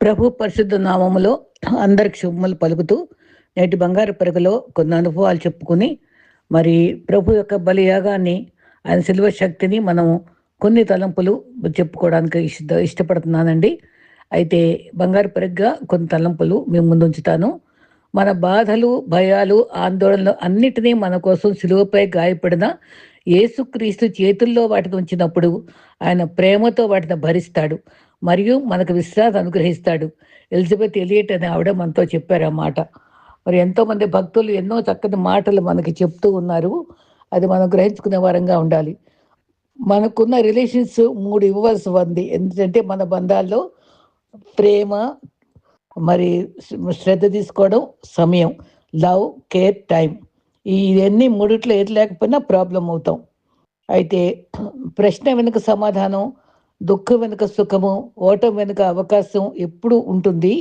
ప్రభు పరిశుద్ధ నామములో అందరికి శుభములు పలుకుతూ నేటి బంగారు పరుగులో కొన్ని అనుభవాలు చెప్పుకుని మరి ప్రభు యొక్క బలియాగాన్ని ఆయన శిలువ శక్తిని మనం కొన్ని తలంపులు చెప్పుకోవడానికి ఇష్టపడుతున్నానండి. అయితే బంగారు పరుగుగా కొన్ని తలంపులు మేము ముందుంచుతాను. మన బాధలు, భయాలు, ఆందోళనలు అన్నిటినీ మన కోసం శిలువపై గాయపడిన యేసుక్రీస్తు చేతుల్లో వాటిని ఉంచినప్పుడు ఆయన ప్రేమతో వాటిని భరిస్తాడు మరియు మనకు విశ్రాంతి అనుగ్రహిస్తాడు. ఎలిజబెత్ ఎలియట్ అనే ఆవిడ మనతో చెప్పారు ఆ మాట. మరి ఎంతోమంది భక్తులు ఎన్నో చక్కని మాటలు మనకి చెప్తూ ఉన్నారు. అది మనం గ్రహించుకునే వారంగా ఉండాలి. మనకున్న రిలేషన్స్ 3 ఇవ్వవలసి ఉంది. ఎందుకంటే మన బంధాల్లో ప్రేమ, మరి శ్రద్ధ తీసుకోవడం, సమయం, లవ్, కేర్, టైం. ఇవన్నీ మూడిట్లో ఏది లేకపోయినా ప్రాబ్లం అవుతాం. అయితే ప్రశ్న వెనుక సమాధానం, దుఃఖం వెనుక సుఖము, ఓటం వెనుక అవకాశం ఎప్పుడు ఉంటుంది.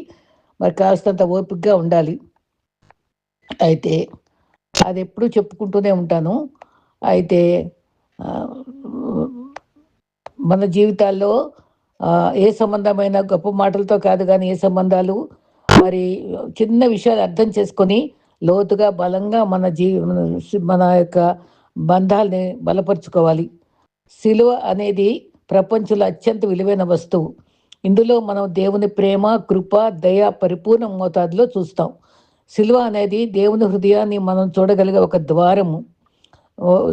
మరి కాస్తంత ఓపికగా ఉండాలి. అయితే అది ఎప్పుడూ చెప్పుకుంటూనే ఉంటాను. అయితే మన జీవితాల్లో ఏ సంబంధమైన గొప్ప మాటలతో కాదు కానీ ఏ సంబంధాలు మరి చిన్న విషయాలు అర్థం చేసుకొని లోతుగా బలంగా మన యొక్క బంధాలని బలపరుచుకోవాలి. సిలువ అనేది ప్రపంచంలో అత్యంత విలువైన వస్తువు. ఇందులో మనం దేవుని ప్రేమ, కృప, దయ పరిపూర్ణ మోతాదులో చూస్తాం. సిలువ అనేది దేవుని హృదయాన్ని మనం చూడగలిగే ఒక ద్వారము.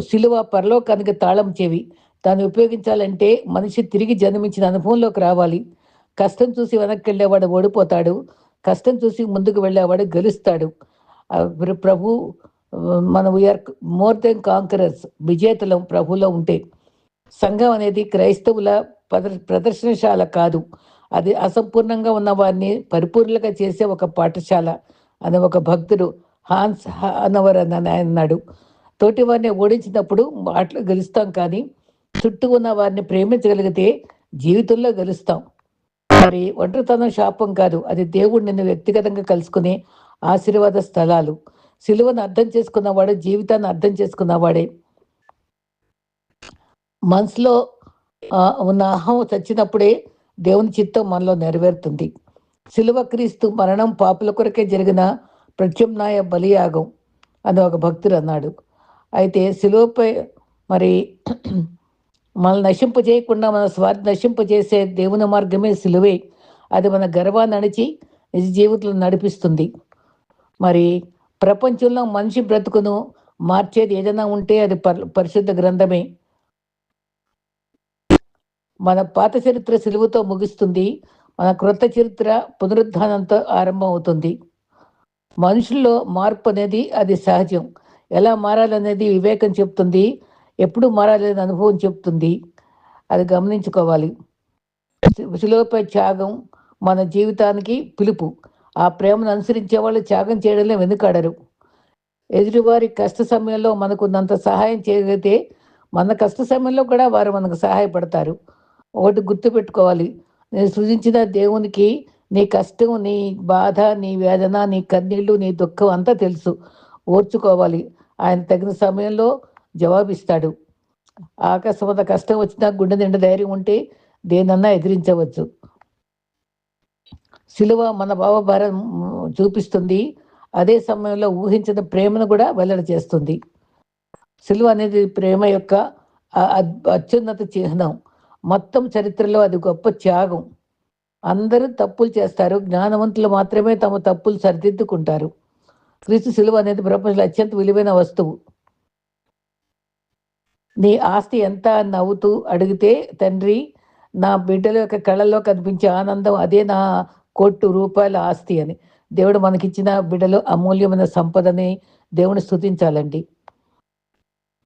సిలువ పరలోకానికి తాళం చెవి. దాన్ని ఉపయోగించాలంటే మనిషి తిరిగి జన్మించిన అనుభవంలోకి రావాలి. కష్టం చూసి వెనక్కి వెళ్ళేవాడు ఓడిపోతాడు, కష్టం చూసి ముందుకు వెళ్ళేవాడు గెలుస్తాడు. ప్రభు మనం వీఆర్ మోర్ దెన్ కాంకరర్స్, విజేతలం ప్రభులో ఉంటే. సంఘం అనేది క్రైస్తవుల ప్రదర్శనశాల కాదు, అది అసంపూర్ణంగా ఉన్న వారిని పరిపూర్ణంగా చేసే ఒక పాఠశాల అని ఒక భక్తుడు హాన్స్ హానవర్ అని ఆయన అన్నాడు. తోటి వారిని ఓడించినప్పుడు మాటలు గెలుస్తాం, కానీ చుట్టూ ఉన్న వారిని ప్రేమించగలిగితే జీవితంలో గెలుస్తాం. మరి ఒంటరితనం శాపం కాదు, అది దేవుడు నిన్ను వ్యక్తిగతంగా కలుసుకునే ఆశీర్వాద స్థలాలు. సిలువను అర్థం చేసుకున్నవాడే జీవితాన్ని అర్థం చేసుకున్నవాడే. మనసులో ఉన్న అహం చచ్చినప్పుడే దేవుని చిత్తం మనలో నెరవేరుతుంది. సిలువ క్రీస్తు మరణం పాపుల కొరకే జరిగిన ప్రత్యామ్నాయ బలియాగం అని ఒక భక్తుడు అన్నాడు. అయితే సిలువపై మరి మనల్ని నశింపజేయకుండా మన స్వార్థ నశింపజేసే దేవుని మార్గమే సిలువే. అది మన గర్వాన్ని అణిచి నిజ జీవితంలో నడిపిస్తుంది. మరి ప్రపంచంలో మనిషి బ్రతుకును మార్చేది ఏదైనా ఉంటే అది పరిశుద్ధ గ్రంథమే. మన పాత చరిత్ర సిలువతో ముగుస్తుంది, మన క్రొత్త చరిత్ర పునరుద్ధానంతో ఆరంభం అవుతుంది. మనుషుల్లో మార్పు అనేది అది సహజం. ఎలా మారాలనేది వివేకం చెప్తుంది, ఎప్పుడు మారాలనే అనుభవం చెప్తుంది. అది గమనించుకోవాలి. సిలువపై త్యాగం మన జీవితానికి పిలుపు. ఆ ప్రేమను అనుసరించే వాళ్ళు త్యాగం చేయడంలో వెనుకాడరు. ఎదుటివారి కష్ట సమయంలో మనకున్నంత సహాయం చేయగలిగితే మన కష్ట సమయంలో కూడా వారు మనకు సహాయపడతారు. ఒకటి గుర్తుపెట్టుకోవాలి, నేను సృజించిన దేవునికి నీ కష్టం, నీ బాధ, నీ వేదన, నీ కన్నీళ్ళు, నీ దుఃఖం అంతా తెలుసు. ఓర్చుకోవాలి. ఆయన తగిన సమయంలో జవాబిస్తాడు. ఆకస్మాత కష్టం వచ్చినా గుండె నిండా ధైర్యం ఉంటే దేనన్నా ఎదిరించవచ్చు. సిలువ మన భావభారం చూపిస్తుంది, అదే సమయంలో ఊహించిన ప్రేమను కూడా వెల్లడి చేస్తుంది. సిలువ అనేది ప్రేమ యొక్క అత్యున్నత చిహ్నం. మొత్తం చరిత్రలో అది గొప్ప త్యాగం. అందరూ తప్పులు చేస్తారు, జ్ఞానవంతులు మాత్రమే తమ తప్పులు సరిదిద్దుకుంటారు. క్రీస్తు సిలువ అనేది ప్రపంచంలో అత్యంత విలువైన వస్తువు. నీ ఆస్తి ఎంత నవ్వుతూ అడిగితే, తండ్రి నా బిడ్డల యొక్క కళ్ళల్లో కనిపించే ఆనందం అదే నా ₹1,00,00,000 ఆస్తి అని. దేవుడు మనకిచ్చిన బిడ్డలు అమూల్యమైన సంపదని దేవుని స్తుతించాలండి.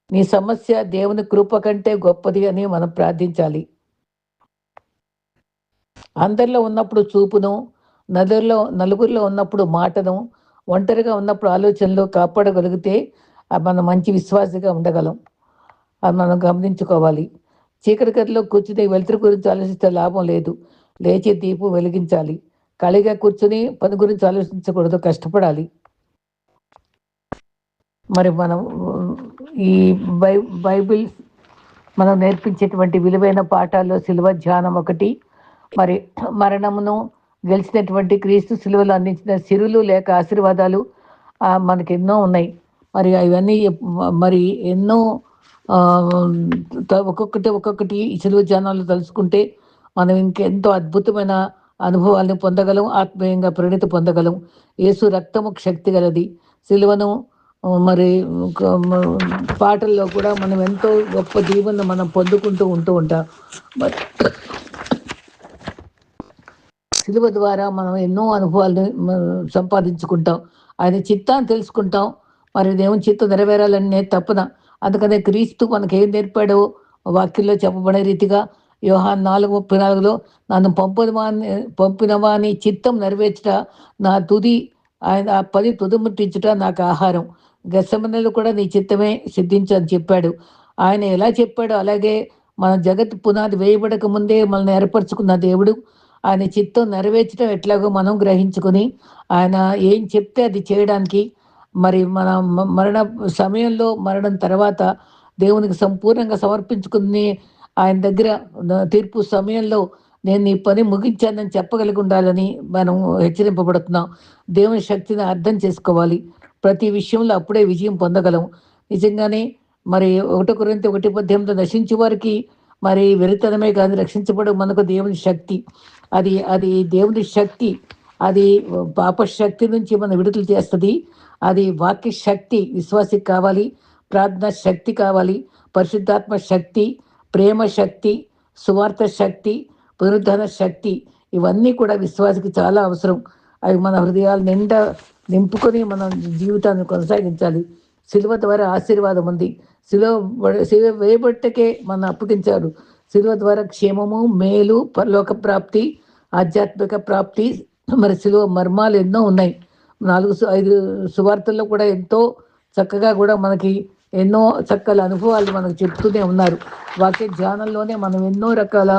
నీ సమస్య దేవుని కృప కంటే గొప్పది అని మనం ప్రార్థించాలి. అందరిలో ఉన్నప్పుడు చూపును, నలుగురిలో ఉన్నప్పుడు మాటను, ఒంటరిగా ఉన్నప్పుడు ఆలోచనలు కాపాడగలిగితే మనం మంచి విశ్వాసిగా ఉండగలం. అది మనం గమనించుకోవాలి. చీకటి గదిలో కూర్చుని వెలుతురు గురించి ఆలోచిస్తే లాభం లేదు. లేచి దీపం వెలిగించాలి. ఖాళీగా కూర్చుని పని గురించి ఆలోచించకూడదు, కష్టపడాలి. మరి మనం ఈ బైబిల్ మనం నేర్పించేటువంటి విలువైన పాఠాల్లో సిలువ ధ్యానం ఒకటి. మరి మరణమును గెలిచినటువంటి క్రీస్తు సిలువలో అందించిన సిరులు లేక ఆశీర్వాదాలు మనకి ఎన్నో ఉన్నాయి. మరి అవన్నీ మరి ఎన్నో ఒక్కొక్కటి ఈ సిలువ ధ్యానాలు తలుచుకుంటే మనం ఇంకెంతో అద్భుతమైన అనుభవాలను పొందగలం, ఆత్మీయంగా పరిణితి పొందగలం. యేసు రక్తము శక్తి గలది. సిలువను మరి పాటల్లో కూడా మనం ఎంతో గొప్ప దీవెనను మనం పొందుకుంటూ ఉంటాం. మరి సిలువ ద్వారా మనం ఎన్నో అనుభవాలను సంపాదించుకుంటాం. ఆయన చిత్తాన్ని తెలుసుకుంటాం. మరి దేవుని చిత్తం నెరవేరాలనే తపన. అందుకనే క్రీస్తు మనకి ఏం నేర్పాడో వాక్యంలో చెప్పబడే రీతిగా యోహాను 4:34 నన్ను పంపిన వాని చిత్తం నెరవేర్చుట నా తుది, ఆయన 10 తుదముట్టించుట నాకు ఆహారం. గెత్సేమనీలో కూడా నీ చిత్తమే సిద్ధించని చెప్పాడు. ఆయన ఎలా చెప్పాడో అలాగే మన జగత్ పునాది వేయబడక ముందే మనల్ని ఏర్పరచుకున్న దేవుడు ఆయన చిత్తం నెరవేర్చడం ఎట్లాగో మనం గ్రహించుకొని ఆయన ఏం చెప్తే అది చేయడానికి, మరి మన మరణ సమయంలో మరణం తర్వాత దేవునికి సంపూర్ణంగా సమర్పించుకుని ఆయన దగ్గర తీర్పు సమయంలో నేను ఈ పని ముగించానని చెప్పగలిగి ఉండాలని మనం హెచ్చరింపబడుతున్నాం. దేవుని శక్తిని అర్థం చేసుకోవాలి. ప్రతి విషయంలో అప్పుడే విజయం పొందగలం. నిజంగానే మరి 1 కొరింథీ 1:18 నశించే వారికి మరి వెరితనమే కాదు, రక్షించబడు మనకు దేవుని శక్తి. అది దేవుని శక్తి. అది పాప శక్తి నుంచి మనం విడుదల చేస్తుంది. అది వాక్య శక్తి విశ్వాసికి కావాలి, ప్రార్థన శక్తి కావాలి, పరిశుద్ధాత్మ శక్తి, ప్రేమ శక్తి, సువార్త శక్తి, పునరుద్ధరణ శక్తి, ఇవన్నీ కూడా విశ్వాసికి చాలా అవసరం. అవి మన హృదయాలు నిండా నింపుకొని మనం జీవితాన్ని కొనసాగించాలి. సిలువ ద్వారా ఆశీర్వాదం ఉంది. సిలువ వేయబట్టకే మనం అప్పగించారు. సిలువ ద్వారా క్షేమము, మేలు, పరలోక ప్రాప్తి, ఆధ్యాత్మిక ప్రాప్తి, మరి సిలువ మర్మాలు ఎన్నో ఉన్నాయి. 4-5 సువార్తల్లో కూడా ఎంతో చక్కగా కూడా మనకి ఎన్నో చక్కల అనుభవాలు మనకు చెప్తూనే ఉన్నారు. వాక్య ధ్యానంలోనే మనం ఎన్నో రకాల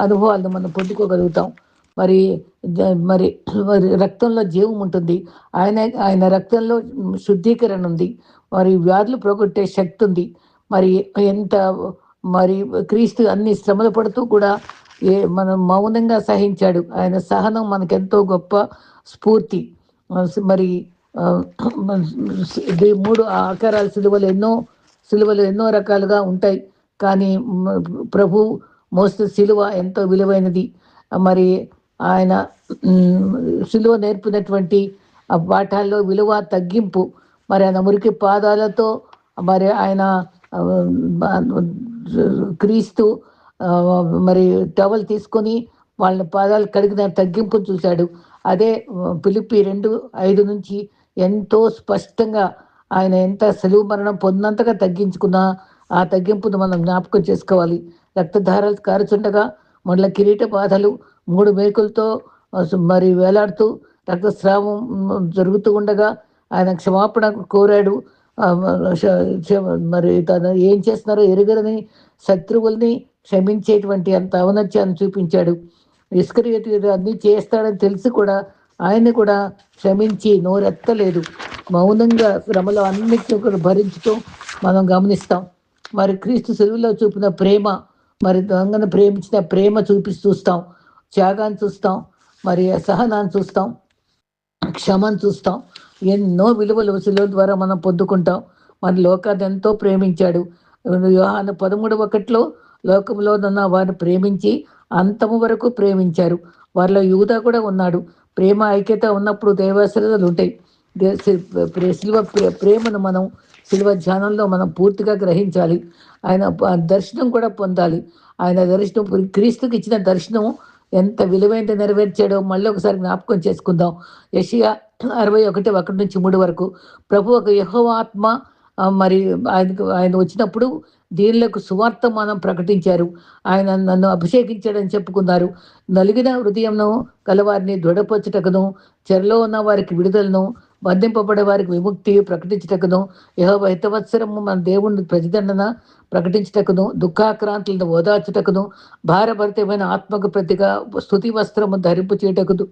అనుభవాలను మనం పొందుకోగలుగుతాం. మరి మరి మరి రక్తంలో జీవం ఉంటుంది. ఆయన రక్తంలో శుద్ధీకరణ ఉంది. మరి వ్యాధులు పోగొట్టే శక్తి ఉంది. మరి ఎంత మరి క్రీస్తు అన్ని శ్రమలు పడుతూ కూడా మనం మౌనంగా సహించాడు. ఆయన సహనం మనకెంతో గొప్ప స్ఫూర్తి. మరి 3 ఆకారాల సిలువలు ఎన్నో రకాలుగా ఉంటాయి. కానీ ప్రభు మోస్తున్న సిలువ ఎంతో విలువైనది. మరి ఆయన సిలువ నేర్పినటువంటి పాఠాల్లో విలువ, తగ్గింపు. మరి ఆయన మురికి పాదాలతో మరి ఆయన క్రీస్తు మరి టవల్ తీసుకొని వాళ్ళ పాదాలు కడిగిన తగ్గింపు చూశాడు. అదే ఫిలిప్పీ 2:5 నుంచి ఎంతో స్పష్టంగా ఆయన ఎంత సెలవు మరణం పొందినంతగా తగ్గించుకున్నా ఆ తగ్గింపును మనం జ్ఞాపకం చేసుకోవాలి. రక్తధారాలు కారుచుండగా మొదల కిరీట బాధలు 3 మేకులతో మరి వేలాడుతూ రక్తస్రావం జరుగుతూ ఉండగా ఆయన క్షమాపణ కోరాడు. మరి తను ఏం చేస్తున్నారో ఎరుగరని శత్రువుల్ని క్షమించేటువంటి అంత ఔన్నత్యాన్ని చూపించాడు. ఇస్కరియోతు అన్నీ చేస్తాడని తెలిసి కూడా ఆయన్ని కూడా క్షమించి నోరెత్తలేదు. మౌనంగా శ్రమలో అన్నిటిని కూడా భరించుతూ మనం గమనిస్తాం. మరి క్రీస్తు సిలువలో చూపిన ప్రేమ, మరి దొంగను ప్రేమించిన ప్రేమ చూస్తాం, త్యాగాన్ని చూస్తాం, మరి సహనాన్ని చూస్తాం, క్షమను చూస్తాం. ఎన్నో విలువలు సిలువ ద్వారా మనం పొందుకుంటాం. మన లోకాన్ని ఎంతో ప్రేమించాడు. యోహాను 13:1 లోకంలో ఉన్న వారిని ప్రేమించి అంతము వరకు ప్రేమించారు. వారిలో యూదా కూడా ఉన్నాడు. ప్రేమ ఐక్యత ఉన్నప్పుడు దైవాశీర్వాదాలు ఉంటాయి. సిలువ ప్రేమను మనం సిలువ ధ్యానంలో మనం పూర్తిగా గ్రహించాలి. ఆయన దర్శనం కూడా పొందాలి. ఆయన దర్శనం, క్రీస్తుకి ఇచ్చిన దర్శనం ఎంత విలువైన నెరవేర్చాడో మళ్ళీ ఒకసారి జ్ఞాపకం చేసుకుందాం. యెషయా 61:1-3 వరకు ప్రభు ఒక యెహోవా ఆత్మ మరి ఆయన వచ్చినప్పుడు దీనులకు సువార్త మనం ప్రకటించారు. ఆయన నన్ను అభిషేకించాడని చెప్పుకున్నారు. నలిగిన హృదయంను గలవారిని దృఢపరచుటకును, చెరలో ఉన్న వారికి విడుదలను, బంధింపబడే వారికి విముక్తి ప్రకటించుటకును, యెహోవా హితవత్సరము మన దేవుని ప్రతిదండన ప్రకటించుటకును, దుఃఖాక్రాంతులను ఓదార్చుటకును, భారభరితమైన ఆత్మకు ప్రతిగా స్తుతి వస్త్రము ధరింపు చేయటకును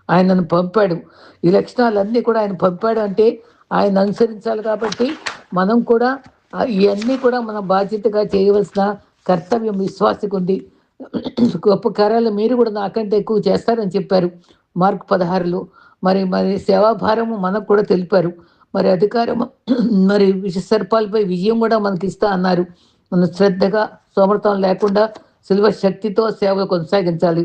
ఆయనను పంపాడు. ఈ లక్షణాలన్నీ కూడా ఆయన పంపాడు అంటే ఆయన అనుసరించాలి. కాబట్టి మనం కూడా ఇవన్నీ కూడా మన బాధ్యతగా చేయవలసిన కర్తవ్యం విశ్వాసికి ఉంది. గొప్ప కార్యాలు మీరు కూడా నాకంటే ఎక్కువ చేస్తారని చెప్పారు మార్క్ 16లో. మరి మరి సేవాభారము మనకు కూడా తెలిపారు. మరి అధికారము మరి సర్పాలపై విజయం కూడా మనకి ఇస్తా అన్నారు. మనం శ్రద్ధగా సోమర్థం లేకుండా శిల్వ శక్తితో సేవలు కొనసాగించాలి.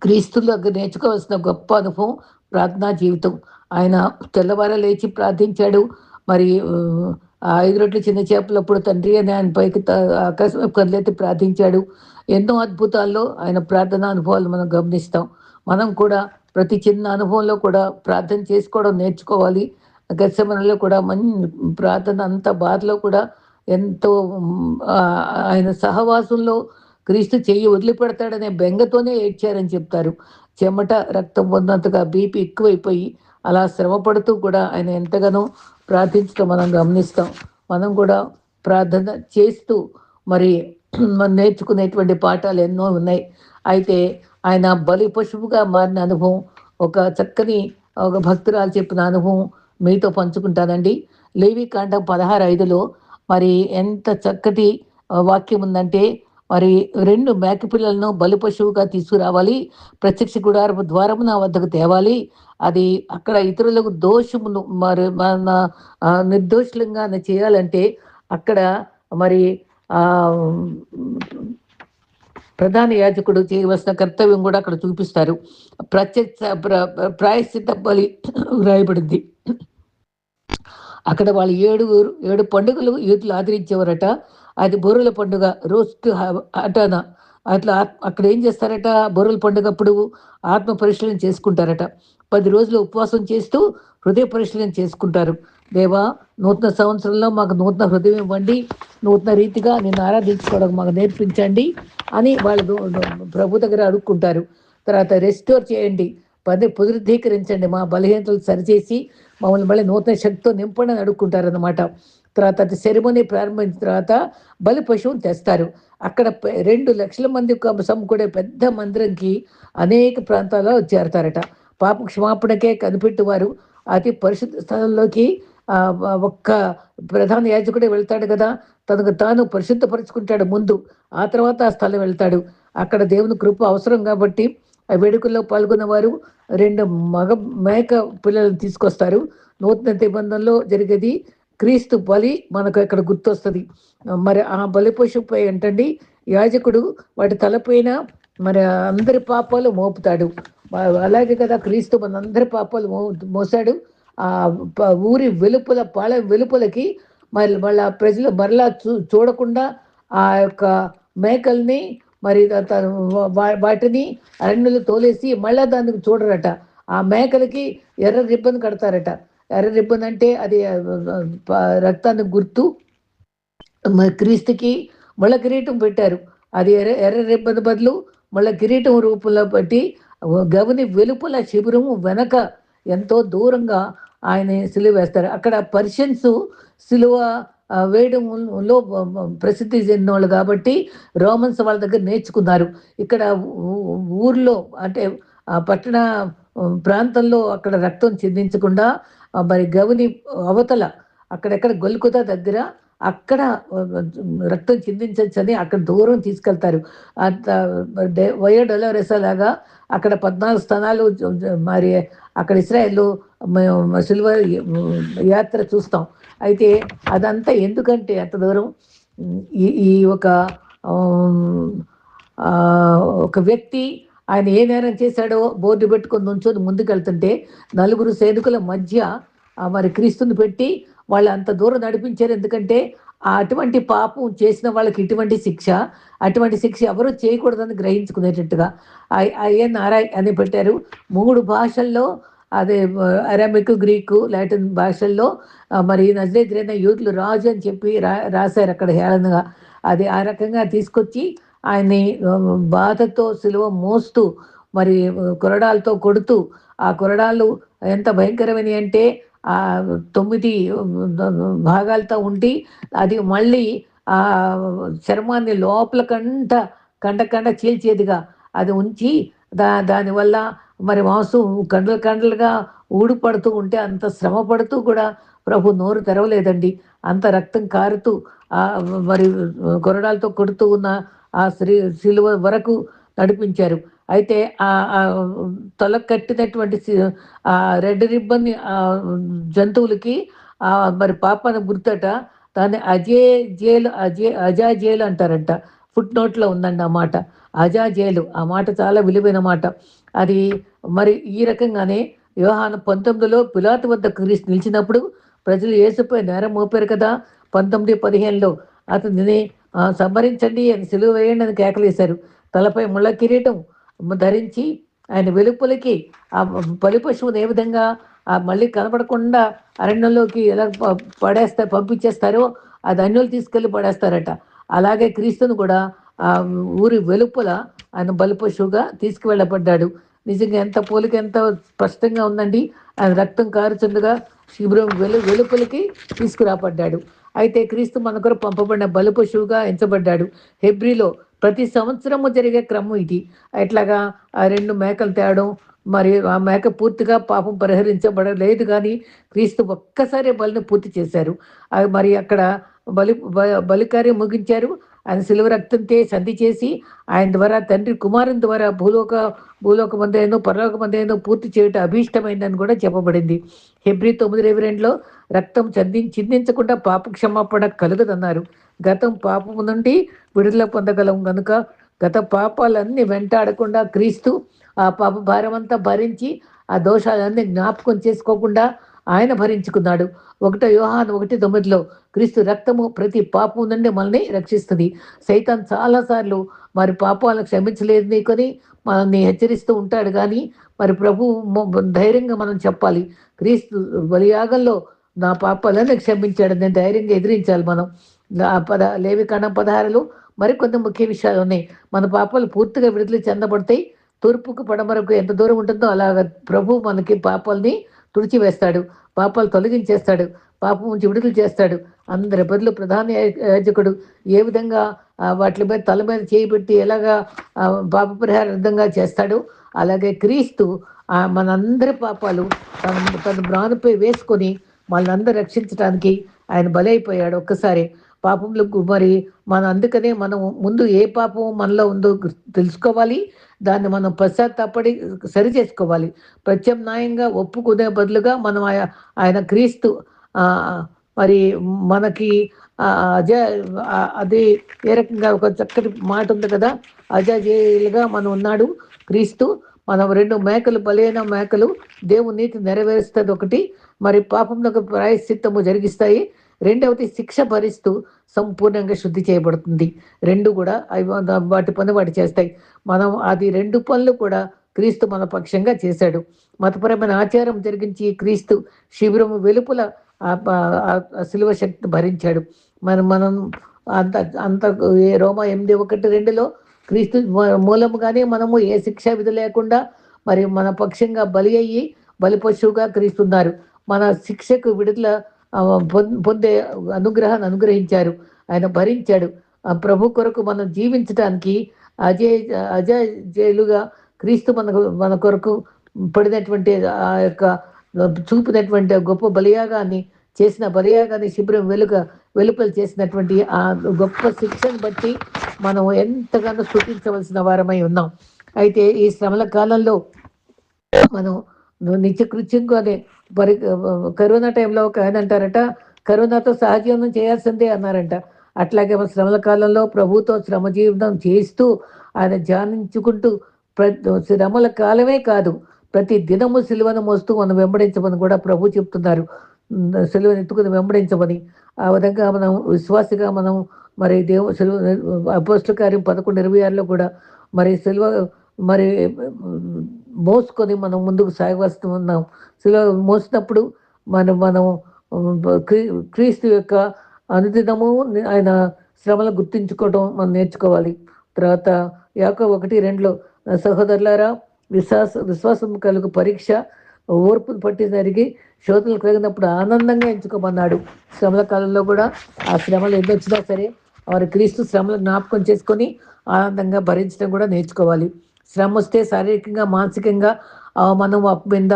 క్రీస్తుల దగ్గర నేర్చుకోవాల్సిన గొప్ప అనుభవం ప్రార్థనా జీవితం. ఆయన తెల్లవార లేచి ప్రార్థించాడు. మరి ఆ 5 రొట్టెలు చిన్న చేపలప్పుడు తండ్రి అని ఆయన పైకి ఆకాశం వైపు కదిలెత్తి ప్రార్థించాడు. ఎన్నో అద్భుతాల్లో ఆయన ప్రార్థనా అనుభవాలు మనం గమనిస్తాం. మనం కూడా ప్రతి చిన్న అనుభవంలో కూడా ప్రార్థన చేసుకోవడం నేర్చుకోవాలి. గెత్సేమనెలో కూడా ప్రార్థన అంత బాధలో కూడా ఎంతో ఆయన సహవాసంలో క్రీస్తు చెయ్యి వదిలిపెడతాడనే బెంగతోనే ఏడ్చారని చెప్తారు. చెమట, రక్తం పొందినంతగా బీపీ ఎక్కువైపోయి అలా శ్రమపడుతూ కూడా ఆయన ఎంతగానో ప్రార్థించడం మనం గమనిస్తాం. మనం కూడా ప్రార్థన చేస్తూ మరి మనం నేర్చుకునేటువంటి పాఠాలు ఎన్నో ఉన్నాయి. అయితే ఆయన బలి పశువుగా మారిన అనుభవం, ఒక చక్కని ఒక భక్తురాలు చెప్పిన అనుభవం మీతో పంచుకుంటానండి. లేవికాండం 16:5లో మరి ఎంత చక్కటి వాక్యం ఉందంటే, మరి 2 మేకపిల్లలను బలి పశువుగా తీసుకురావాలి. ప్రత్యక్ష గుడారపు ద్వారము నా వద్దకు తేవాలి. అది అక్కడ ఇతరులకు దోషమును మరి మన నిర్దోషులంగా చేయాలంటే అక్కడ మరి ప్రధాన యాజకుడు చేయవలసిన కర్తవ్యం కూడా అక్కడ చూపిస్తారు. ప్రత్యక్ష ప్రాయశ్చిత్త బలి రాయబడింది. అక్కడ వాళ్ళు 7 పండుగలు యూతులు ఆదరించేవారట. అది బొర్రెల పండుగ, రోస్ట్ హటానా. అట్లా అక్కడ ఏం చేస్తారట, బొర్రెల పండుగప్పుడు ఆత్మ పరిశీలన చేసుకుంటారట. 10 రోజులు ఉపవాసం చేస్తూ హృదయ పరిశీలన చేసుకుంటారు. దేవా, నూతన సంవత్సరంలో మాకు నూతన హృదయం ఇవ్వండి, నూతన రీతిగా నిన్ను ఆరాధించుకోవడం మాకు నేర్పించండి అని వాళ్ళు ప్రభు దగ్గర అడుక్కుంటారు. తర్వాత రెస్టోర్ చేయండి, పునరుద్ధీకరించండి, మా బలహీనతలు సరిచేసి మమ్మల్ని మళ్ళీ నూతన శక్తితో నింపండి అని అడుక్కుంటారనమాట. తర్వాత అది సెరమనీ ప్రారంభించిన తర్వాత బలి పశువుని తెస్తారు. అక్కడ 2 లక్షల మంది సమకూడే పెద్ద మందిరంకి అనేక ప్రాంతాల్లో చేరతారట. పాప క్షమాపణకే కనిపెట్టువారు అతి పరిశుద్ధ స్థలంలోకి ఒక్క ప్రధాన యాజకుడే వెళ్తాడు కదా, తనకు తాను పరిశుద్ధపరుచుకుంటాడు ముందు, ఆ తర్వాత ఆ స్థలం వెళ్తాడు. అక్కడ దేవుని కృప అవసరం కాబట్టి ఆ వేడుకల్లో పాల్గొన్న వారు 2 మగ మేక పిల్లలను తీసుకొస్తారు. నూతన నిబంధనలో జరిగేది క్రీస్తు బలి మనకు ఇక్కడ గుర్తొస్తుంది. మరి ఆ బలి పశువుపై ఏంటండి, యాజకుడు వాటి తలపైన మరి అందరి పాపాలు మోపుతాడు. అలాగే కదా క్రీస్తు మన అందరి పాపాలు మోసాడు. ఆ ఊరి వెలుపల పాలెం వెలుపలకి మళ్ళీ ప్రజలు మరలా చూడకుండా ఆ యొక్క మేకల్ని మరి వాటిని అరణ్యులు తోలేసి మళ్ళా దానికి చూడరట. ఆ మేకలకి ఎర్ర రిబ్బన్ కడతారట. ఎర్ర రిబ్బన్ అంటే అది రక్తానికి గుర్తు. క్రీస్తుకి ముళ్ళ కిరీటం పెట్టారు. అది ఎర్ర రిబ్బన్ బదులు ముళ్ళ కిరీటం రూపంలో బట్టి గవని వెలుపల శిబిరము వెనక ఎంతో దూరంగా ఆయన సిలువ వేస్తారు. అక్కడ పర్షియన్స్ సిలువ వేయడంలో ప్రసిద్ధి చెందినవాళ్ళు కాబట్టి రోమన్స్ వాళ్ళ దగ్గర నేర్చుకున్నారు. ఇక్కడ ఊర్లో అంటే పట్టణ ప్రాంతంలో అక్కడ రక్తం చిందించకుండా మరి గవని అవతల అక్కడెక్కడ గొల్కుతా దగ్గర అక్కడ రక్తం చిందించని అక్కడ దూరం తీసుకెళ్తారు. అంత వయో డొలోరెసా లాగా అక్కడ 14 స్థానాలు మరి అక్కడ ఇస్రాయేల్లో సిల్వ యాత్ర చూస్తాం. అయితే అదంతా ఎందుకంటే అంత దూరం ఈ ఒక వ్యక్తి ఆయన ఏ నేరం చేశాడో బోర్డు పెట్టుకొని నుంచొని ముందుకెళ్తుంటే 4 సైనికుల మధ్య మరి క్రీస్తుని పెట్టి వాళ్ళు అంత దూరం నడిపించారు. ఎందుకంటే అటువంటి పాపం చేసిన వాళ్ళకి అటువంటి శిక్ష ఎవరు చేయకూడదని గ్రహించుకునేటట్టుగా INRI అని పెట్టారు. 3 భాషల్లో, అదే అరామిక్, గ్రీకు, లాటిన్ భాషల్లో మరి నజరేతుడైన యూదులు రాజు అని చెప్పి రాశారు అక్కడ హేళనగా. అది ఆ రకంగా తీసుకొచ్చి ఆయన్ని బాధతో సిలువ మోస్తూ మరి కొరడాలతో కొడుతూ, ఆ కొరడాలు ఎంత భయంకరమైనవి అంటే 9 భాగాలతో ఉండి అది మళ్ళీ ఆ చర్మాన్ని లోపల కంట చీల్చేదిగా అది ఉంచి దానివల్ల మరి మాంసం కండలుగా ఊడిపడుతూ ఉంటే అంత శ్రమ పడుతూ కూడా ప్రభు నోరు తెరవలేదండి. అంత రక్తం కారుతూ మరి కొరడాలతో కొడుతూ ఉన్న ఆ సిలువ వరకు నడిపించారు. అయితే ఆ తలకు కట్టినటువంటి ఆ రెడ్ రిబ్బన్ జంతువులకి మరి పాపాన గుర్తట దాన్ని అజా జైలు అంటారంట. ఫుట్ నోట్‌లో ఉందండి ఆ మాట. అజా జైలు ఆ మాట చాలా విలువైన మాట. అది మరి ఈ రకంగానే యోహాను 19లో పిలాతు వద్ద క్రీస్తు నిలిచినప్పుడు ప్రజలు యేసుపై నేరం మోపారు కదా! 19:15లో అతనిని సంహరించండి అని సిలువ వేయండి అని కేకలేశారు. తలపై ముళ్ళ కిరీటం ధరించి ఆయన వెలుపలికి ఆ బలి పశువుని ఏ విధంగా మళ్ళీ కనపడకుండా అరణ్యంలోకి ఎలా పంపించేస్తారో అది అన్యులు తీసుకెళ్ళి పడేస్తారట. అలాగే క్రీస్తును కూడా ఆ ఊరి వెలుపల ఆయన బలి పశువుగా తీసుకువెళ్ళబడ్డాడు. నిజంగా ఎంత పోలిక ఎంత స్పష్టంగా ఉందండి. ఆయన రక్తం కారుచుండగా శిబిరం వెలుపలికి తీసుకురాబడ్డాడు. అయితే క్రీస్తు మన కొరకు పంపబడిన బలి పశువుగా ఎంచబడ్డాడు. హెబ్రీలో ప్రతి సంవత్సరము జరిగే క్రమం ఇది. ఎట్లాగా ఆ 2 మేకలు తేవడం, మరి ఆ మేక పూర్తిగా పాపం పరిహరించబడలేదు కానీ క్రీస్తు ఒక్కసారే బలిని పూర్తి చేశారు. మరి అక్కడ బలికార్యం ముగించారు. ఆయన శిలువ రక్తంతో సంధి చేసి ఆయన ద్వారా తండ్రి కుమారుని ద్వారా భూలోకమందైనను పరలోకమందైనను పూర్తి చేయటం అభీష్టమైందని కూడా చెప్పబడింది. హెబ్రీ 9:22లో రక్తం చిందించకుండా పాప క్షమాపణ కలుగదన్నారు. గతం పాపము నుండి విడుదల పొందగలం గనుక గత పాపాలన్నీ వెంటాడకుండా క్రీస్తు ఆ పాప భారమంతా భరించి ఆ దోషాలన్నీ జ్ఞాపకం చేసుకోకుండా ఆయన భరించుకున్నాడు. 1 యోహాను 1:9లో క్రీస్తు రక్తము ప్రతి పాపం నుండి మనల్ని రక్షిస్తుంది. సైతాన్ చాలాసార్లు మరి పాపాలను క్షమించలేదు నీకొని మనల్ని హెచ్చరిస్తూ ఉంటాడు కానీ మరి ప్రభు ధైర్యంగా మనం చెప్పాలి. క్రీస్తు బలియాగంలో నా పాపాలన్నీ క్షమించాడు. నేను ధైర్యంగా ఎదిరించాలి మనం. లేవికాండం 16లో మరికొన్ని ముఖ్య విషయాలు ఉన్నాయి. మన పాపాలు పూర్తిగా విడుదల చెందబడతాయి. తూర్పుకు పడమరకు ఎంత దూరం ఉంటుందో అలాగ ప్రభు మనకి పాపాలని తుడిచివేస్తాడు. పాపాలు తొలగించేస్తాడు. పాపం నుంచి విడుదల చేస్తాడు. అందరి బదులు ప్రధాన యాజకుడు ఏ విధంగా వాటి మీద తల మీద చేయి పెట్టి ఎలాగా పాప పరిహారార్థంగా చేస్తాడో అలాగే క్రీస్తు మనందరి పాపాలు తన మ్రానుపై వేసుకొని మనందరూ రక్షించడానికి ఆయన బలైపోయాడు ఒక్కసారి. పాపంలో మరి అందుకనే మనం ముందు ఏ పాపం మనలో ఉందో తెలుసుకోవాలి. దాన్ని మనం పశ్చాత్తాపడి సరి చేసుకోవాలి. ప్రత్యామ్నాయంగా ఒప్పుకునే బదులుగా మనం ఆయన క్రీస్తు మరి మనకి అది ఏ రకంగా ఒక చక్కటి మాట ఉంది కదా, అజాజేయులుగా మనం ఉన్నాడు క్రీస్తు. మనం 2 మేకలు బలైన మేకలు దేవుని నీతి నెరవేరుస్తుంది ఒకటి, మరి పాపంలో ప్రాయశ్చిత్తము జరిగిస్తాయి. రెండవది శిక్ష భరిస్తూ సంపూర్ణంగా శుద్ధి చేయబడుతుంది. 2 కూడా వాటి పని వాటి చేస్తాయి. మనం అది 2 పనులు కూడా క్రీస్తు మన పక్షంగా చేశాడు. మతపరమైన ఆచారం జరిగించి క్రీస్తు శిబిరము వెలుపల శిలువ శక్తి భరించాడు. మనం అంత అంత రోమా 8:1-2లో క్రీస్తు మూలముగానే మనము ఏ శిక్షా విధి లేకుండా మరి మన పక్షంగా బలి అయ్యి బలి పశువుగా క్రీస్తున్నారు. మన శిక్షకు విడుదల పొందే అనుగ్రహాన్ని అనుగ్రహించారు. ఆయన భరించాడు. ప్రభు కొరకు మనం జీవించడానికి అజేయులుగా క్రీస్తు మన కొరకు పడినటువంటి ఆ యొక్క చూపినటువంటి గొప్ప బలియాగాన్ని చేసిన బలియాగాన్ని శిబిరం వెలుపల చేసినటువంటి ఆ గొప్ప శిక్షను బట్టి మనం ఎంతగానో స్తుతించవలసిన వారమై ఉన్నాం. అయితే ఈ శ్రమల కాలంలో మనం నిత్యకృత్యంగానే కరోనా టైంలో ఒక ఆయన అంటారట, కరోనాతో సహజీవనం చేయాల్సిందే అన్నారంట. అట్లాగే మన శ్రమల కాలంలో ప్రభుతో శ్రమజీవనం చేస్తూ ఆయన ధ్యానించుకుంటూ శ్రమల కాలమే కాదు ప్రతి దినము సిలువను మోస్తూ మనం వెంబడించమని కూడా ప్రభు చెప్తున్నారు. సిలువను ఎత్తుకుని వెంబడించమని. ఆ విధంగా మనం విశ్వాసిగా మనం మరి సిలువ అపోస్తల కార్యం 11:26లో కూడా మరి సిలువ మరి మోసుకొని మనం ముందుకు సాగవస్తూ ఉన్నాం. సిలువ మోసినప్పుడు మనం క్రీస్తు యొక్క అనుదినము ఆయన శ్రమలు గుర్తించుకోవడం మనం నేర్చుకోవాలి. తర్వాత యాకోబు 1:2లో సహోదరులారా విశ్వాసం కలుగు పరీక్ష ఓర్పును పట్టి జరిగి శోధనలు కలిగినప్పుడు ఆనందంగా ఎంచుకోమన్నాడు. శ్రమల కాలంలో కూడా ఆ శ్రమలు ఎన్నొచ్చినా సరే వారి క్రీస్తు శ్రమలు జ్ఞాపకం చేసుకొని ఆనందంగా భరించడం కూడా నేర్చుకోవాలి. శ్రమ వస్తే శారీరకంగా మానసికంగా అవమానం అప్పింద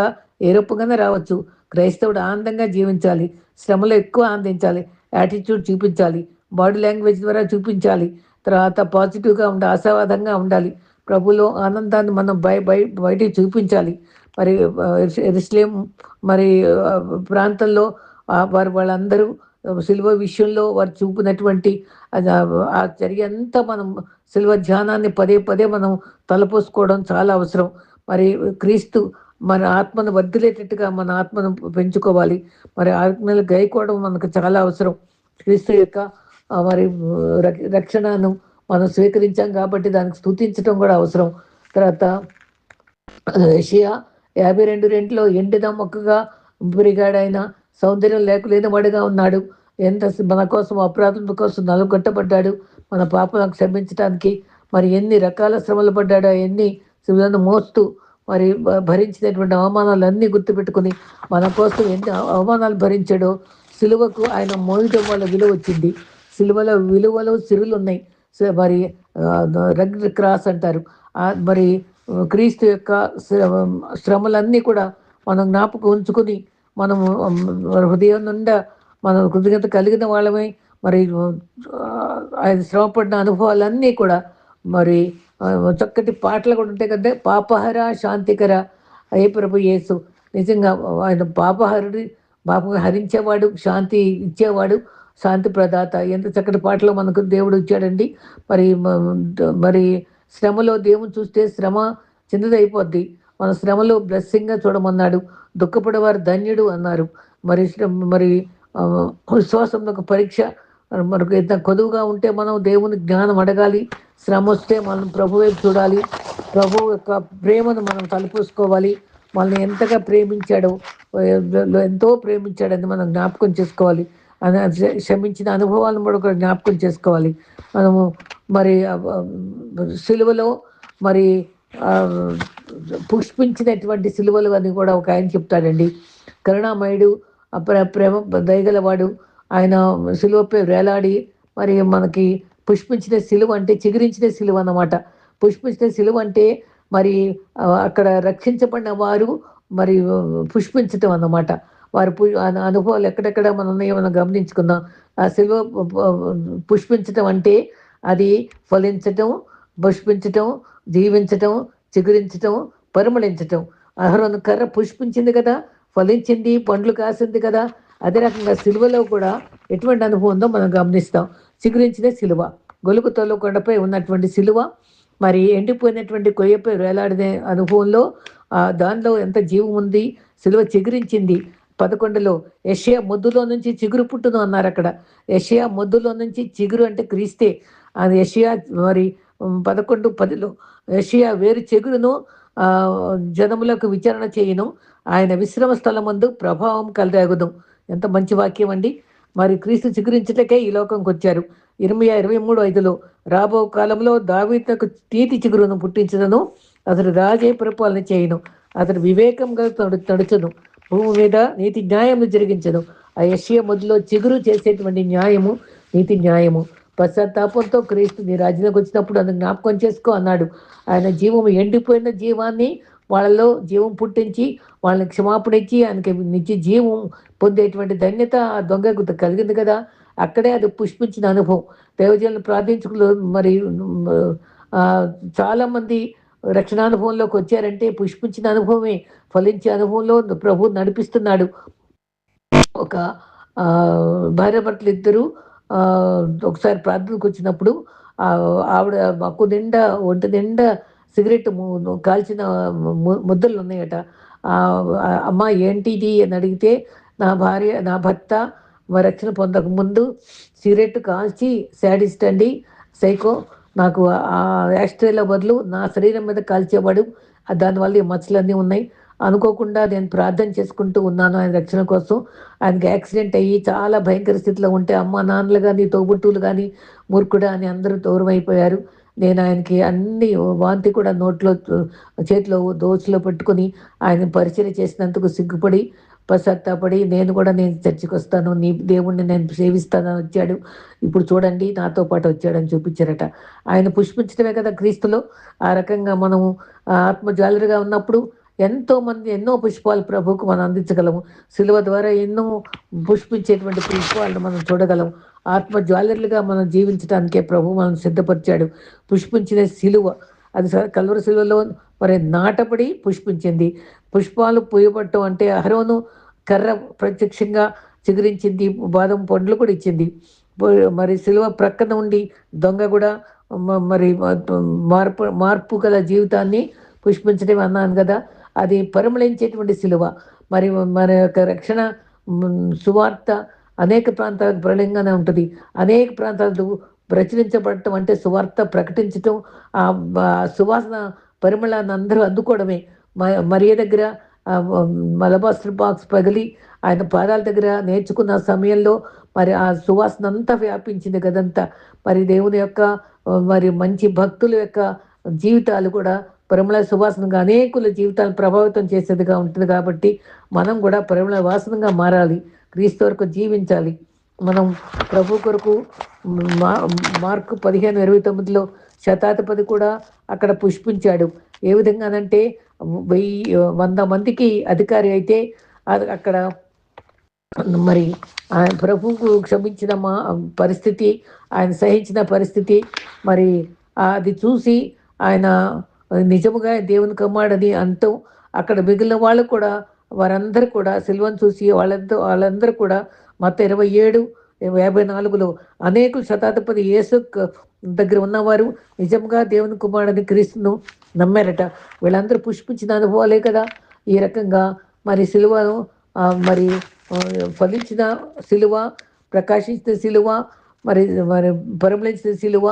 ఏ రూపంగానే రావచ్చు. క్రైస్తవుడు ఆనందంగా జీవించాలి. శ్రమలో ఎక్కువ ఆనందించాలి. యాటిట్యూడ్ చూపించాలి. బాడీ లాంగ్వేజ్ ద్వారా చూపించాలి. తర్వాత పాజిటివ్గా ఉండాలి, ఆశావాదంగా ఉండాలి. ప్రభులో ఆనందాన్ని మనం బయటికి చూపించాలి. మరి యెరూషలేం మరి ప్రాంతంలో వాళ్ళందరూ సిలువ విషయంలో వారు చూపినటువంటి ఆ చర్య అంతా మనం సిలువ ధ్యానాన్ని పదే పదే మనం తలపోసుకోవడం చాలా అవసరం. మరి క్రీస్తు మన ఆత్మను వర్ధిల్లేటట్టుగా మన ఆత్మను పెంచుకోవాలి. మరి ఆజ్ఞలు గైకోవడం మనకు చాలా అవసరం. క్రీస్తు యొక్క మరి రక్షణను మనం స్వీకరించాం కాబట్టి దానికి స్తుతించడం కూడా అవసరం. తర్వాత యెషయా 52:2 ఎండిన మొక్కగా పెరిగాడైన, సౌందర్యం లేని వాడిగా ఉన్నాడు. ఎంత మన కోసం అపరాధుల కోసం నలుగొట్టబడ్డాడు, మన పాపాలను క్షమించడానికి. మరి ఎన్ని రకాల శ్రమలు పడ్డాడో, ఎన్ని శిలువను మోస్తూ మరి భరించినటువంటి అవమానాలన్నీ గుర్తుపెట్టుకుని మన కోసం ఎన్ని అవమానాలు భరించాడో. సిలువకు ఆయన మోయడం వల్ల విలువ వచ్చింది. సిలువలో విలువలు సిరులు ఉన్నాయి. మరి రగ్డ్ క్రాస్ అంటారు. మరి క్రీస్తు యొక్క శ్రమలన్నీ కూడా మనం జ్ఞాపకం ఉంచుకొని మనము హృదయం నుండా మనం కృతజ్ఞత కలిగిన వాళ్ళమే. మరి ఆయన శ్రమపడిన అనుభవాలన్నీ కూడా మరి చక్కటి పాటలు కూడా ఉంటాయి కదా. పాపహర శాంతికర ఏ ప్రభు యేసు, నిజంగా ఆయన పాపం హరించేవాడు, శాంతి ఇచ్చేవాడు, శాంతి ప్రదాత. ఎంత చక్కటి పాటలు మనకు దేవుడు ఇచ్చాడండి. మరి శ్రమలో దేవుని చూస్తే శ్రమ చిన్నదైపోద్ది. మన శ్రమలో బ్లెస్సింగ్గా చూడమన్నాడు. దుఃఖపడేవారు ధన్యుడు అన్నారు. మరి విశ్వాసంలో ఒక పరీక్ష మనకు ఎంత కొదువుగా ఉంటే మనం దేవుని జ్ఞానం అడగాలి. శ్రమ వస్తే మనం ప్రభు వైపు చూడాలి. ప్రభు యొక్క ప్రేమను మనం తలపోసుకోవాలి. మనల్ని ఎంతగా ప్రేమించాడో, ఎంతో ప్రేమించాడని మనం జ్ఞాపకం చేసుకోవాలి. క్షమించిన అనుభవాలను కూడా జ్ఞాపకం చేసుకోవాలి. మనము మరి సిలువలో మరి పుష్పించినటువంటి సిలువలు అని కూడా ఒక ఆయన చెప్తాడండి. కరుణామయుడు, ప్రేమ దయగలవాడు, ఆయన సిలువపై వేలాడి మరి మనకి పుష్పించిన సిలువ అంటే చిగురించిన సిలువ అన్నమాట. పుష్పించిన సిలువ అంటే మరి అక్కడ రక్షించబడిన వారు మరి పుష్పించటం అన్నమాట. వారి అనుభవాలు ఎక్కడెక్కడ మనం ఉన్నాయో మనం గమనించుకుందాం. ఆ సిలువ పుష్పించటం అంటే అది ఫలించటం, పుష్పించటం, జీవించటం, చిగురించటం, పరిమళించటం. అహరోను కర్ర పుష్పించింది కదా, ఫలించింది, పండ్లు కాసింది కదా. అదే రకంగా సిలువలో కూడా ఎటువంటి అనుభవం ఉందో మనం గమనిస్తాం. చిగురించిన సిలువ, గొలుగుతోలో కొండపై ఉన్నటువంటి సిలువ, మరి ఎండిపోయినటువంటి కొయ్యపై వేలాడిన అనుభవంలో దానిలో ఎంత జీవం ఉంది. సిలువ చిగురించింది. 11లో యెషయా మొద్దులో నుంచి చిగురు పుట్టును అన్నారు. అక్కడ యెషయా మొద్దులో నుంచి చిగురు అంటే క్రీస్తే. అది యెషయా మరి 11:10లో యెషయా వేరు చెగురును జనములకు విచారణ చేయను, ఆయన విశ్రమ స్థలమందు ప్రభావం కలరాగును. ఎంత మంచి వాక్యం అండి. మరి క్రీస్తు చిగురించటకే ఈ లోకంకి వచ్చారు. ఇర్మీయా 23:5లో రాబో కాలంలో దావీదుకు నీతి చిగురును పుట్టించదను, అతడు రాజే పరిపాలన చేయను, అతడు వివేకంగా నడుచును, భూమి మీద నీతి న్యాయము జరిగించను. ఆ యెషయా మొదలో చిగురు చేసేటువంటి న్యాయము, నీతి న్యాయము. పశ్చాత్తాపంతో క్రీస్తు నీ రాజ్యంలోకి వచ్చినప్పుడు అందుకు జ్ఞాపకం చేసుకో అన్నాడు. ఆయన జీవము, ఎండిపోయిన జీవాన్ని వాళ్ళలో జీవం పుట్టించి వాళ్ళని క్షమాపణ ఇచ్చి ఆయనకి నిత్య జీవం పొందేటువంటి ధన్యత ఆ దొంగకు కలిగింది కదా. అక్కడే అది పుష్పించిన అనుభవం. దైవజనులు ప్రార్థించుకులు మరి చాలామంది రక్షణానుభవంలోకి వచ్చారంటే పుష్పించిన అనుభవమే, ఫలించే అనుభవంలో ప్రభు నడిపిస్తున్నాడు. ఒక భార్యాభర్తలు ఇద్దరు ఒకసారి ప్రార్థనకు వచ్చినప్పుడు ఆవిడ మాకు నిండా ఒంటి నిండా సిగరెట్ కాల్చిన ముద్దలు ఉన్నాయట. అమ్మ ఏంటిది అని అడిగితే, నా భర్త రక్షణ పొందక ముందు సిగరెట్ కాల్చి శాడిస్ట్ అండి, సైకో, నాకు ఆ యాస్ట్రేల బదులు నా శరీరం మీద కాల్చేవాడు, దానివల్ల ఈ మచ్చలన్నీ ఉన్నాయి. అనుకోకుండా నేను ప్రార్థన చేసుకుంటూ ఉన్నాను ఆయన రక్షణ కోసం. ఆయనకి యాక్సిడెంట్ అయ్యి చాలా భయంకర స్థితిలో ఉంటే అమ్మ నాన్నలు కానీ తోబుట్టువులు కానీ మూర్ఖుడా అని అందరూ దూరం అయిపోయారు. నేను ఆయనకి అన్ని వాంతి కూడా నోట్లో చేతిలో దోచులో పెట్టుకుని ఆయన పరిచయం చేసినందుకు సిగ్గుపడి పశ్చాత్తాపడి నేను చర్చికి వస్తాను, నీ దేవుణ్ణి నేను సేవిస్తానని వచ్చాడు. ఇప్పుడు చూడండి నాతో పాటు వచ్చాడని చూపించారట. ఆయన పుష్పించడమే కదా క్రీస్తులో. ఆ రకంగా మనము ఆత్మజాలరుగా ఉన్నప్పుడు ఎంతోమంది ఎన్నో పుష్పాలు ప్రభువుకు మనం అందించగలము. సిలువ ద్వారా ఎన్నో పుష్పించేటువంటి పుష్పాలను మనం చూడగలం. ఆత్మ జ్వాలర్లుగా మనం జీవించడానికే ప్రభు మనం సిద్ధపరిచాడు. పుష్పించిన సిలువ, అది కల్వరి సిలువలో మరి నాటబడి పుష్పించింది. పుష్పాలు పూయబట్టం అంటే అహరోను కర్ర ప్రత్యక్షంగా చిగురించింది, బాదం పండ్లు కూడా ఇచ్చింది. మరి సిలువ ప్రక్కన ఉండి దొంగ కూడా మరి మార్పు గల జీవితాన్ని పుష్పించడం అన్నాను కదా, అది పరిమళించేటువంటి సిలువ. మరి మన యొక్క రక్షణ సువార్త అనేక ప్రాంతాలకు ప్రళయంగానే ఉంటుంది. అనేక ప్రాంతాలకు ప్రచురించబడటం అంటే సువార్త ప్రకటించటం, ఆ సువాసన పరిమళాన్ని అందరూ అందుకోవడమే. మరియ దగ్గర మలబాస్టర్ బాక్స్ పగిలి ఆయన పాదాల దగ్గర నేర్చుకున్న సమయంలో మరి ఆ సువాసన అంతా వ్యాపించింది కదంతా. మరి దేవుని యొక్క మరి మంచి భక్తుల యొక్క జీవితాలు కూడా పరిమళ సువాసనగా అనేకుల జీవితాలను ప్రభావితం చేసేదిగా ఉంటుంది. కాబట్టి మనం కూడా పరిమళ వాసనగా మారాలి, క్రీస్తు వరకు జీవించాలి. మనం ప్రభు కొరకు మార్కు 15:29లో శతాధిపతి కూడా అక్కడ పుష్పించాడు. ఏ విధంగానంటే 100 మందికి అధికారి అయితే అక్కడ మరి ఆయన ప్రభువుకు క్షమించిన పరిస్థితి, ఆయన సహించిన పరిస్థితి, మరి అది చూసి ఆయన నిజముగా దేవుని కుమారుడని అంటూ అక్కడ మిగిలిన వాళ్ళు కూడా, వారందరూ కూడా సిలువను చూసి వాళ్ళందరూ కూడా మత్తయి 27:54లో అనేకులు శతాధిపతి యేసు దగ్గర ఉన్నవారు నిజంగా దేవుని కుమారుడని క్రీస్తును నమ్మారట. వీళ్ళందరూ పుష్పించిన అనుభవాలే కదా. ఈ రకంగా మరి సిలువను మరి ఫలించిన సిలువ, ప్రకాశించిన సిలువ, మరి మరి పరిమళించిన సిలువ,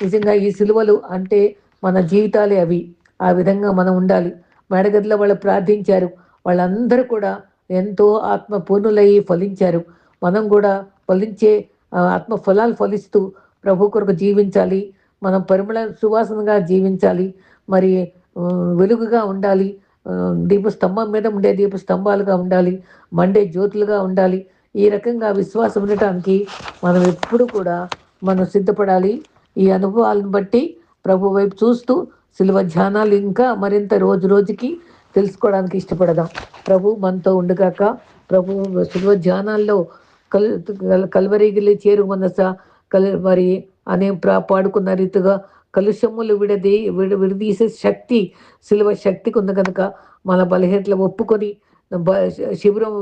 నిజంగా ఈ సిలువలు అంటే మన జీవితాలే అవి. ఆ విధంగా మనం ఉండాలి. మేడగదిలో వాళ్ళు ప్రార్థించారు, వాళ్ళందరూ కూడా ఎంతో ఆత్మ పూర్ణులయ్యి ఫలించారు. మనం కూడా ఫలించే ఆత్మ ఫలాలు ఫలిస్తూ ప్రభు కొరకు జీవించాలి. మనం పరిమళ సువాసనగా జీవించాలి. మరి వెలుగుగా ఉండాలి. దీపస్తంభం మీద ఉండే దీపస్తంభాలుగా ఉండాలి, మండే జ్యోతులుగా ఉండాలి. ఈ రకంగా విశ్వాసం ఉండటానికి మనం ఎప్పుడు కూడా మనం సిద్ధపడాలి. ఈ అనుభవాలను బట్టి ప్రభు వైపు చూస్తూ సిలువ ధ్యానాలు ఇంకా మరింత రోజు రోజుకి తెలుసుకోవడానికి ఇష్టపడదాం. ప్రభు మనతో ఉండగాక. ప్రభు సిలువ ధ్యానాల్లో కల్వరిగిలి చేరు మనస మరి అనే పాడుకున్న రీతిగా కలుషములు విడదీసే శక్తి సిలువ శక్తికి ఉంది కనుక మన బలహీనతలు ఒప్పుకొని శిబిరం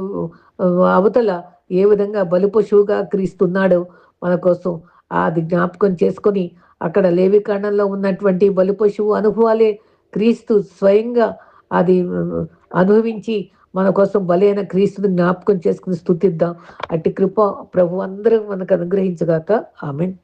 అవతల ఏ విధంగా బలిపశువుగా క్రీస్తున్నాడో మన కోసం అది జ్ఞాపకం చేసుకొని అక్కడ లేవికాండంలో ఉన్నటువంటి బలిపశువు అనుభవాలే క్రీస్తు స్వయంగా అది అనుభవించి మన కోసం బలైన క్రీస్తుని జ్ఞాపకం చేసుకుని స్తుతిద్దాం. అట్టి కృప ప్రభు అందరూ మనకు అనుగ్రహించగాక. ఆమేన్.